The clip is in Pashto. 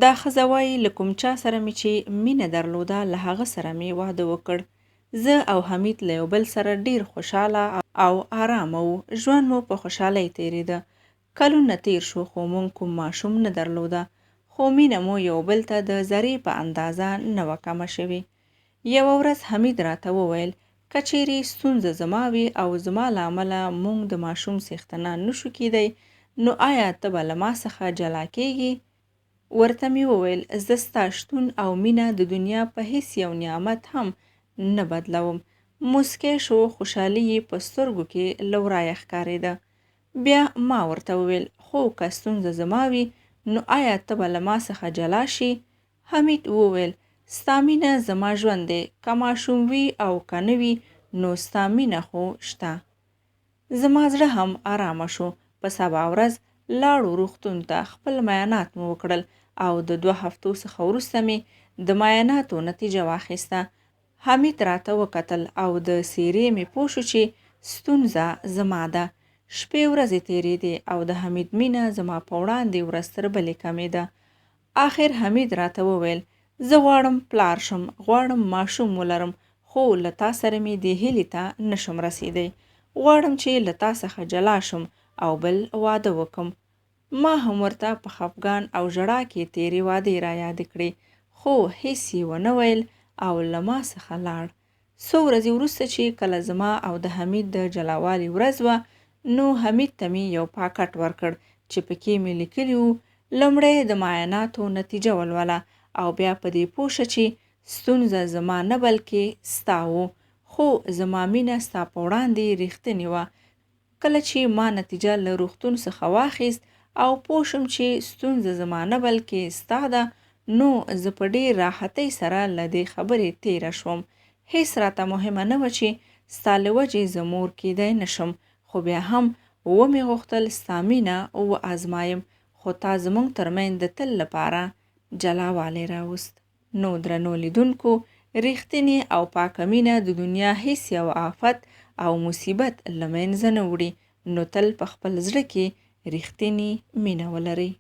دا ښځه وایي له کوم چا سره مې چې مینه درلوده له هغه سره مې واده وکړ. زه او حمید له یو بل سره ډیر خوشحاله او آرامه وو. ژوند مو په خوشحالۍ تېرېده. کلونه تیر شو خو مونږ کوم ماشوم نه درلوده، خو مینه مو یو بل ته د ذرې په اندازه نه وه کمه شوې. یوه ورځ حمید راته وویل که چیرې ستونزه زما وي او زما له امله مونږ د ماشوم څښتنان نشو کیدی، نو آیا ته به له ما څخه جلا کیږې؟ ورته مې وویل زه ستا شتون او مینه د دنیا په هیڅ یو نعمت هم نه بدلوم. موسکی شو، خوشحالي یې په سترګو کې له ورایه ښکارېده. بیا ما ورته وویل خو که ستونزه زما وي نو آیا ته به له ما څخه جلا شي؟ حمید وویل ستا مینه زما ژوند دی، که ماشوم وي او که نه وي نو ستا مینه خو شته. زما زړه هم آرامه شو. په سبا ورځ لاړو روغتون ته. خپل معاینات مو وکړل او د 2 هفتو څخه وروسته مې د معایناتو نتیجه واخیسته. حمید راته وکتل او د څیرې مې پوه شو چې ستونزه زما ده. شپې ورځې تېرېدې او د حمید مینه زما په وړاندې ورځ تر بلې کمېده. آخر حمید راته وویل زه غواړم پلار شم، غواړم ماشوم ولرم، خو له تا سره مې دې هیلې ته نشم رسیدی. غواړم چې له تا څخه جلا شم او بل واده وکم. ما هم ورته په خفګان او ژړا کې تېرې وعدې را یادې کړې، خو هیڅ یې ونه ویل او له ما څخه لاړ. څو ورځې وروسته چې کله زما او د حمید د جلاوالي ورځ وه، نو حمید ته مې یو پاکټ ورکړ چې پکې مې لیکلي وو لومړی د معایناتو نتیجه ولوله او بیا په دې پوه شه چې ستونزه زما نه بلکې ستا وو، خو زما مینه ستا په وړاندې ریښتینې وه. کله چې ما نتیجه له روغتون څخه واخیست او پوه شم چې ستونزه زما نه بلکې ستا ده، نو زه په ډېر راحتۍ سره له دې خبرې تېره شوم. هیڅ راته مهمه نه وه چې ستا له وجې زه مور کیدی نشم، خو بیا هم ومې غوښتل ستا مینه وازمایم، خو تا زموږ ترمنځ د تل لپاره جلاوالی راوست. نو درنو لیدونکو، ریښتینې او پاکه مینه د دنیا هیڅ یو آفت او مصیبت له منځه نه وړي. نو تل په خپل زړه کې ریښتینې مینه ولرئ.